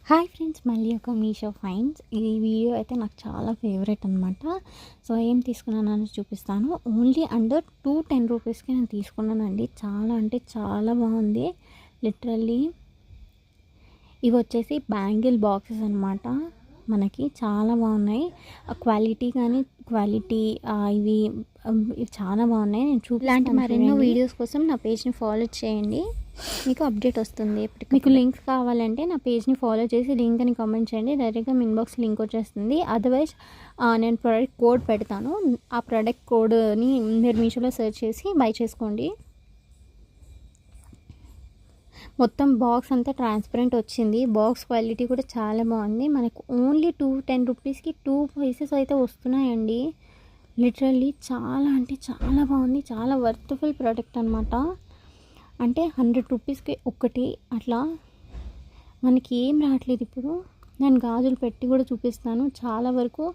Hi friends, మళ్ళీ ఒక Meesho fines. ఈ వీడియో అయితే నాకు చాలా ఫేవరెట్ అనమాట. సో ఏం తీసుకున్నానని చూపిస్తాను. ఓన్లీ అండర్ 210 రూపీస్కి నేను తీసుకున్నానండి. చాలా అంటే చాలా బాగుంది. లిటరల్లీ ఇవి వచ్చేసి బ్యాంగిల్ బాక్సెస్ అనమాట. మనకి చాలా బాగున్నాయి. క్వాలిటీ కానీ ఇవి చాలా బాగున్నాయి. నేను ఇలాంటి మరెన్నో వీడియోస్ కోసం నా పేజ్ని ఫాలో చేయండి, మీకు అప్డేట్ వస్తుంది. మీకు లింక్ కావాలంటే నా పేజ్ని ఫాలో చేసి లింక్ అని కామెంట్ చేయండి, డైరెక్ట్గా మీ ఇన్బాక్స్ లింక్ వచ్చేస్తుంది. అదర్వైజ్ నేను ప్రోడక్ట్ కోడ్ పెడతాను. ఆ ప్రోడక్ట్ కోడ్ని మీరు మీషోలో సెర్చ్ చేసి బై చేసుకోండి. మొత్తం బాక్స్ అంతా ట్రాన్స్పరెంట్ వచ్చింది. బాక్స్ క్వాలిటీ కూడా చాలా బాగుంది. మనకు ఓన్లీ 210 రూపీస్కి 2 పీసెస్ అయితే వస్తున్నాయండి. లిటరల్లీ చాలా అంటే చాలా బాగుంది. చాలా వర్త్ఫుల్ ప్రోడక్ట్ అనమాట. అంటే 100 రూపీస్కి ఒకటి అట్లా మనకి ఏం రావట్లేదు. ఇప్పుడు నేను గాజులు పెట్టి కూడా చూపిస్తాను. చాలా వరకు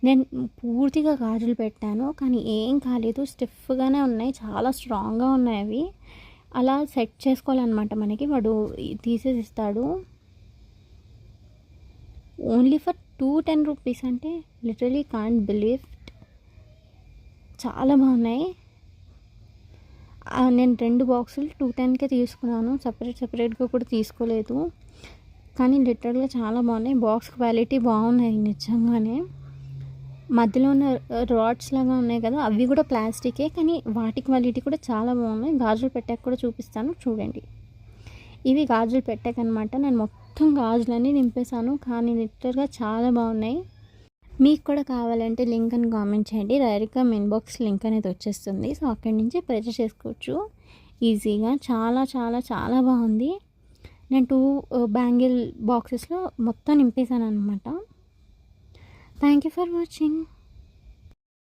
నేను పూర్తిగా గాజులు పెట్టాను, కానీ ఏం కాలేదు. స్టిఫ్గానే ఉన్నాయి, చాలా స్ట్రాంగ్గా ఉన్నాయి. అవి అలా సెట్ చేసుకోవాలన్నమాట. మనకి వాడు తీసేసి ఇస్తాడు. ఓన్లీ ఫర్ 210 రూపీస్ అంటే లిటరలీ కాంట్ బిలీవ్. చాలా బాగున్నాయి. నేను 2 బాక్సులు 210కే తీసుకున్నాను. సపరేట్గా కూడా తీసుకోలేదు. కానీ లిటరల్గా చాలా బాగున్నాయి. బాక్స్ క్వాలిటీ బాగున్నాయి నిజంగానే. మధ్యలో ఉన్న రాడ్స్ లాగా ఉన్నాయి కదా, అవి కూడా ప్లాస్టికే, కానీ వాటి క్వాలిటీ కూడా చాలా బాగున్నాయి. గాజులు పెట్టాక కూడా చూపిస్తాను, చూడండి. ఇవి గాజులు పెట్టాకనమాట. నేను మొత్తం గాజులన్నీ నింపేశాను, కానీ లిటరల్గా చాలా బాగున్నాయి. మీకు కూడా కావాలంటే లింక్ అని కామెంట్ చేయండి, డైరెక్ట్గా మీ ఇన్బాక్స్ లింక్ అనేది వచ్చేస్తుంది. సో అక్కడి నుంచి పర్చేస్ చేసుకోవచ్చు ఈజీగా. చాలా చాలా చాలా బాగుంది. నేను 2 బ్యాంగిల్ బాక్సెస్లో మొత్తం నింపేశాను అనమాట. Thank you for watching.